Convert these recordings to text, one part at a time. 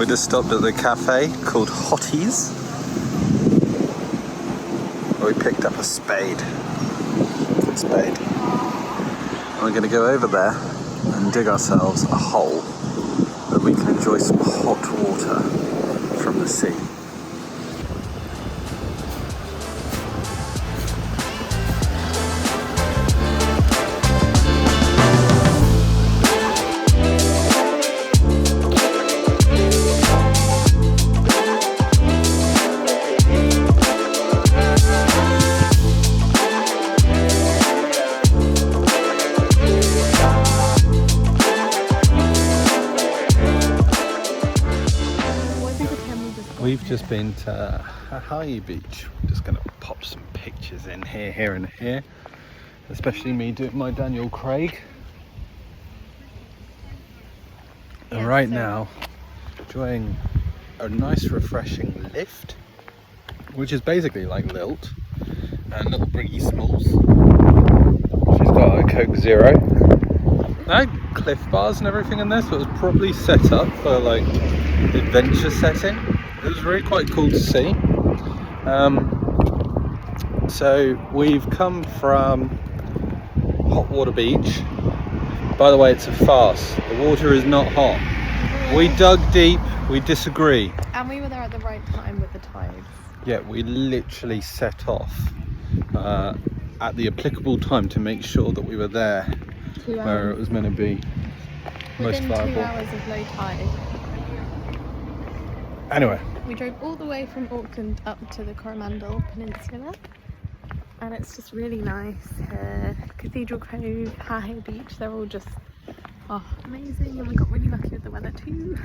just stopped at the cafe called Hotties. We picked up a spade. Good spade. And we're going to go over there and dig ourselves a hole that we can enjoy some hot water from the sea. We've just been to Mitai Beach. We're just going to pop some pictures in here and here. Especially me doing my Daniel Craig. And right now, enjoying a nice refreshing lift, which is basically like Lilt, and little Briggy Smalls. She's got a Coke Zero. I had Cliff Bars and everything in there, so it was probably set up for like adventure setting. It was really quite cool to see. So we've come from Hot Water Beach. By the way, it's a farce. The water is not hot. We dug deep, we disagree. And we were there at the right time with the tides. Yeah, we literally set off at the applicable time to make sure that we were there where it was meant to be most viable. Within 2 hours of low tide. Anyway. We drove all the way from Auckland up to the Coromandel Peninsula, and it's just really nice here. Cathedral Cove, Hahe Beach, they're all just amazing, and we got really lucky with the weather too.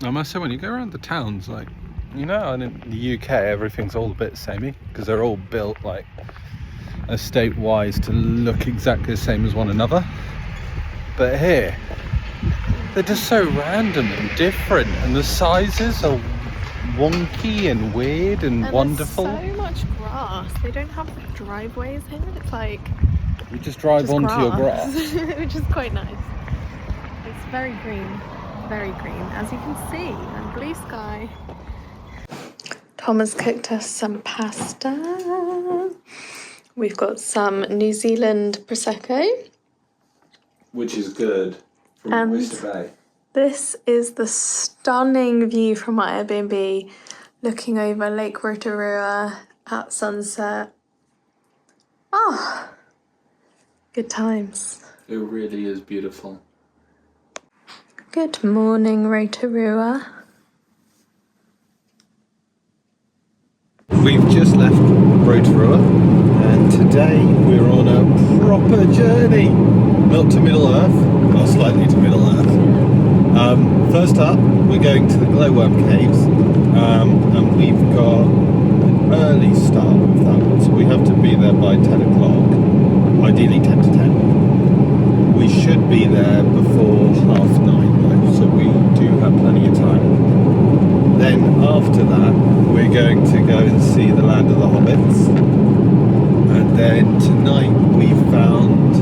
I must say, when you go around the towns, like, you know, and in the UK everything's all a bit samey because they're all built like estate-wise to look exactly the same as one another. But here, they're just so random and different, and the sizes are wonky and weird and wonderful. There's so much grass. They don't have driveways here. It's like you just drive onto your grass, which is quite nice. It's very green, as you can see, and blue sky. Tom has cooked us some pasta. We've got some New Zealand Prosecco, which is good. And this is the stunning view from my Airbnb, looking over Lake Rotorua at sunset. Good times. It really is beautiful. Good morning, Rotorua. We've just left Rotorua, and today we're on a proper journey. Not to Middle Earth, or slightly to Middle Earth. First up, we're going to the Glowworm Caves, and we've got an early start with that one, so we have to be there by 10 o'clock, ideally 10 to 10. We should be there before 9:30 though, so we do have plenty of time. Then after that, we're going to go and see the Land of the Hobbits, and then tonight we found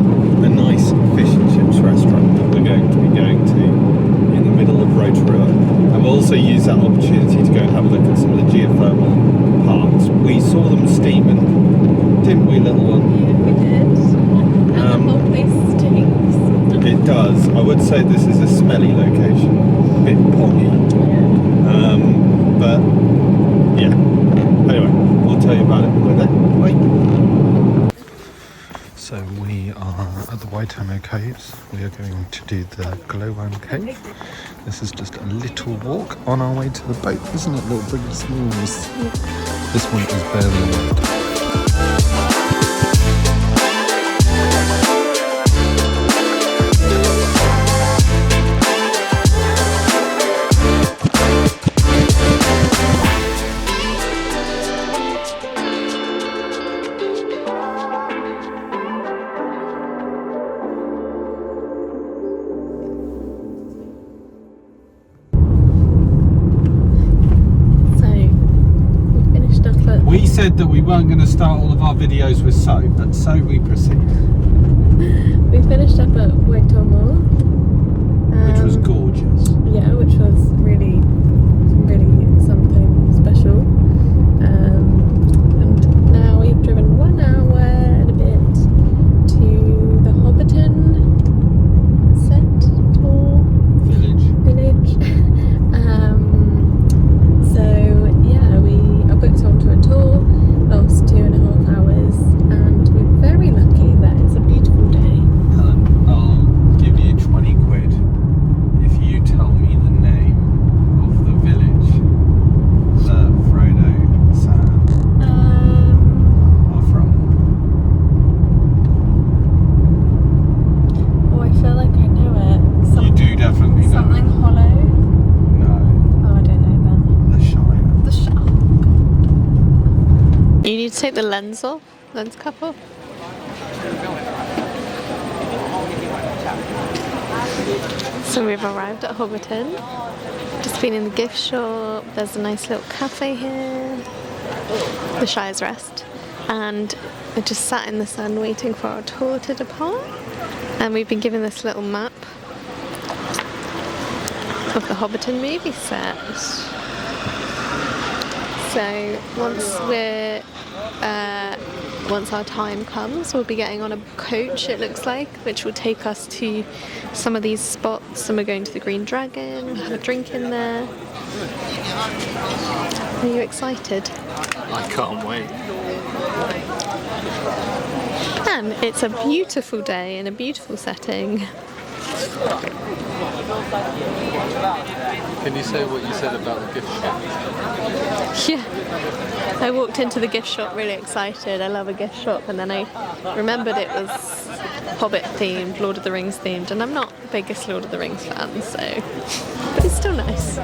a nice fish and chips restaurant that we're going to be going to in the middle of Rotorua, and we'll also use that opportunity to go and have a look at some of the geothermal parks. We saw them steaming, didn't we, little one? Yeah, we did. And the whole place stinks. It does. I would say this is a smelly location, a bit poggy. But yeah. Anyway, we'll tell you about it when we're there. Bye. So we are at the Waitomo Caves. We are going to do the Glowworm Cave. This is just a little walk on our way to the boat, isn't it, little Briggy Smalls? Yeah. This one is barely wet. We said that we weren't going to start all of our videos with so, but so we proceed. We finished up at Waitomo. Which was gorgeous. Yeah, which was really something special. And now we've driven 1 hour and a bit to the Hobbiton village. So yeah, we are booked onto a tour, lost 2.5 hours, and we're very lucky that it's a beautiful day. Helen, I'll give you 20 quid if you tell me the name of the village that Frodo and Sam are from. Oh, I feel like I know it. You do definitely know Something it. hollow. No, Oh, I don't know then. the Shire. The You need to take the lens off. Lens cap off. So we've arrived at Hobbiton. Just been in the gift shop. There's a nice little cafe here. The Shire's Rest. And we just sat in the sun waiting for our tour to depart. And we've been given this little map of the Hobbiton movie set. So once our time comes, we'll be getting on a coach, it looks like, which will take us to some of these spots, and we're going to the Green Dragon, we'll have a drink in there. Are you excited? I can't wait. And it's a beautiful day in a beautiful setting. Can you say what you said about the gift shop? Yeah, I walked into the gift shop really excited. I love a gift shop, and then I remembered it was Hobbit themed, Lord of the Rings themed, and I'm not the biggest Lord of the Rings fan, so but it's still nice.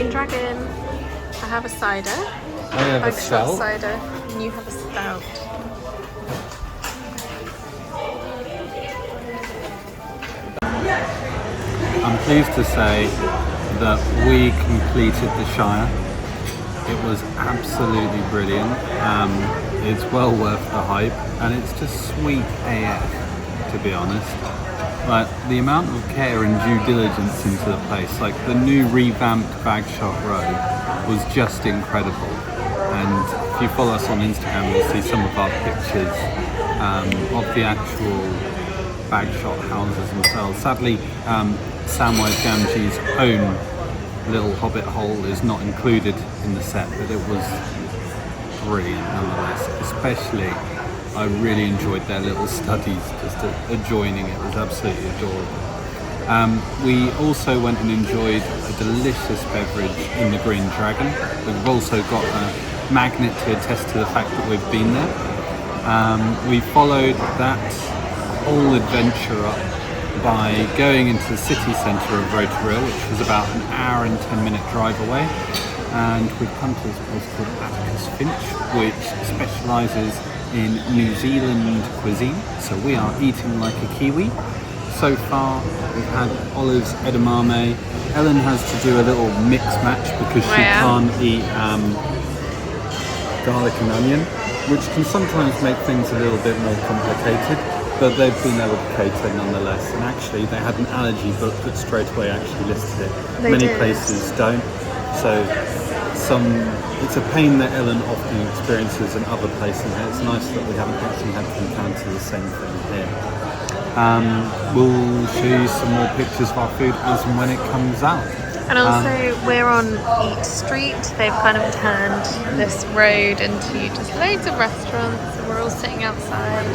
Dragon. I have a cider. I have a shot stout. cider, and you have a stout. I'm pleased to say that we completed the Shire. It was absolutely brilliant. It's well worth the hype, and it's just sweet AF, to be honest. Like, the amount of care and due diligence into the place, like the new revamped Bagshot Row was just incredible. And if you follow us on Instagram, you'll see some of our pictures of the actual Bagshot houses themselves. Sadly, Samwise Gamgee's own little hobbit hole is not included in the set, but it was brilliant nonetheless. Especially, I really enjoyed their little studies just adjoining it. It was absolutely adorable. We also went and enjoyed a delicious beverage in the Green Dragon. We've also got a magnet to attest to the fact that we've been there. We followed that whole adventure up by going into the city centre of Rotorua, which was about an hour and 10-minute drive away, and we've come to this place called Atticus Finch, which specialises in New Zealand cuisine. So we are eating like a Kiwi. so far. We've had olives, edamame. Ellen has to do a little mix match because she can't eat garlic and onion, which can sometimes make things a little bit more complicated, but they've been able to cater nonetheless. And actually they had an allergy book that straight away actually listed it. Many places don't, so it's a pain that Ellen often experiences in other places, and it's nice that we haven't actually had to encounter the same thing here. We'll show you some more pictures of our food as and when it comes out. And also we're on Eat Street. They've kind of turned this road into just loads of restaurants, and we're all sitting outside.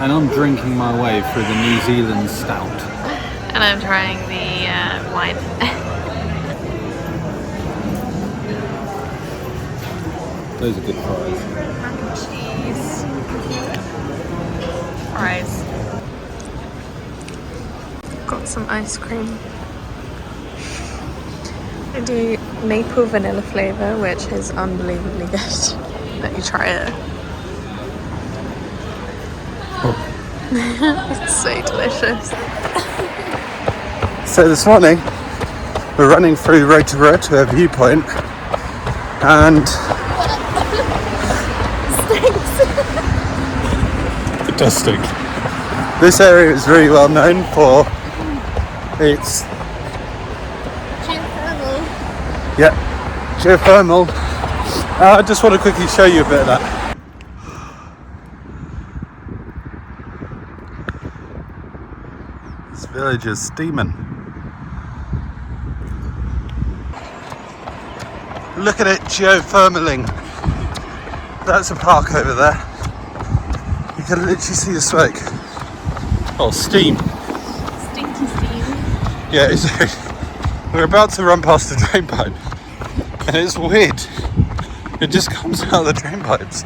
And I'm drinking my way through the New Zealand stout. And I'm trying the wine. Those are good fries. Mac and cheese. Fries. Got some ice cream. I do maple vanilla flavour, which is unbelievably good. Let me try it. It's so delicious. So this morning we're running through Rotorua to a viewpoint, and It does stink. this area is very well known for its geothermal. I just want to quickly show you a bit of that. This village is steaming. Look at it geothermaling. That's a park over there. You can literally see the smoke. Oh, steam. Stinky steam. Yeah, we're about to run past the drain pipe, and it's weird. It just comes out of the drain pipes.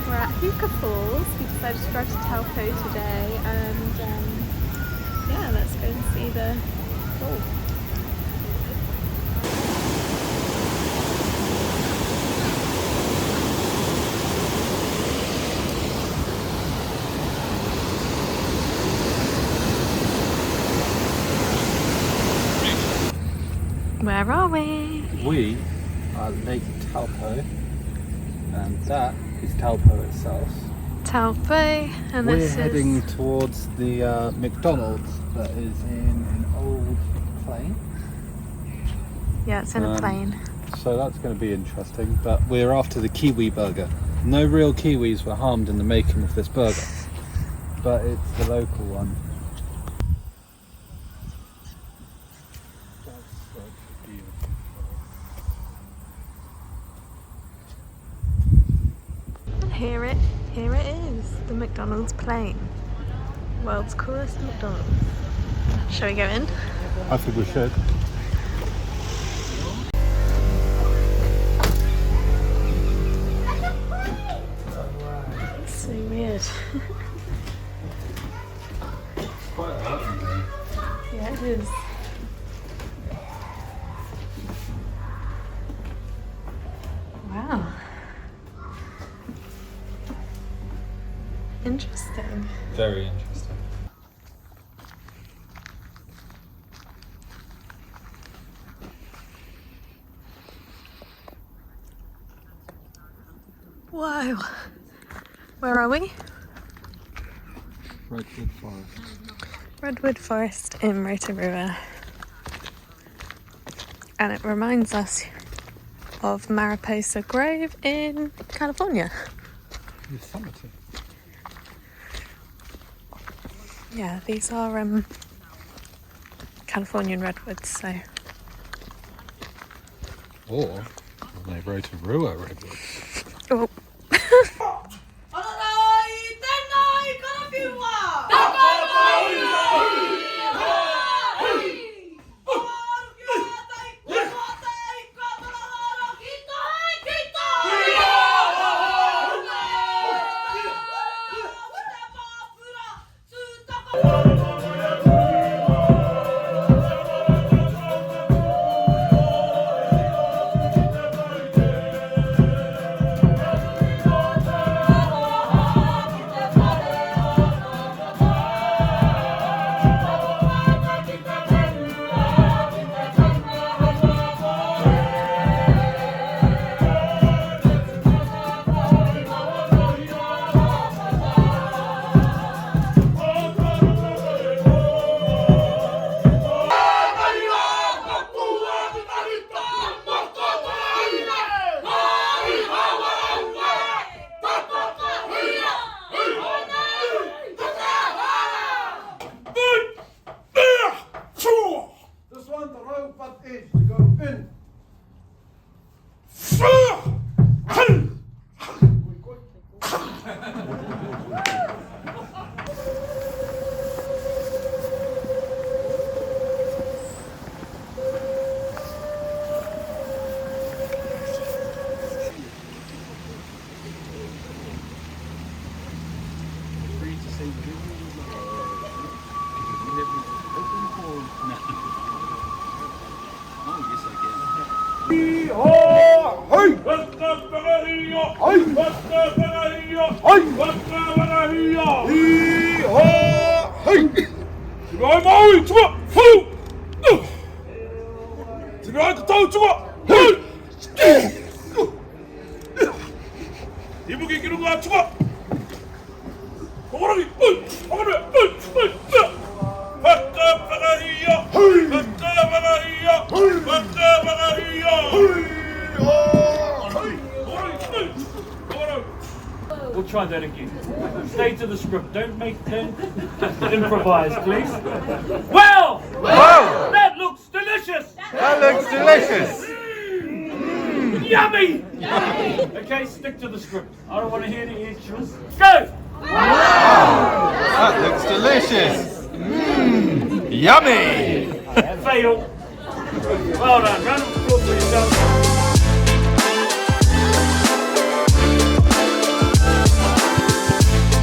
We're at Hookah Falls. We decided to drive to Taupo today, and yeah, let's go and see the falls. Where are we? We are Lake Taupo, and that is Taupo itself. Taupo, and We're this heading is... towards the McDonald's that is in an old plane. Yeah, it's in a plane. So that's going to be interesting, but we're after the Kiwi burger. No real Kiwis were harmed in the making of this burger, but it's the local one. Here it is, the McDonald's plane. World's coolest McDonald's. Shall we go in? I think we should. It's so weird. Yeah, it is. Wow. Interesting. Very interesting. Wow. Where are we? Redwood Forest. Redwood Forest in Rotorua. And it reminds us of Mariposa Grove in California. Yosemite. Yeah, these are Californian redwoods, so. Or they Rotorua redwoods. Oh. Mitai Maori, tuma, hu! Mitai katau, tuma, hu! Ibu ki kirunga, tuma. Kokoragi, kokoragi, Paka pakahiya, paka pakahiya, paka pakahiya. We'll try that again. Stay to the script. Don't improvise, please. Well, that looks delicious. That looks delicious. Yummy. Okay, stick to the script. I don't want to hear the extras. Go. That looks delicious. Yummy. Fail. Well done. Round of applause for yourself.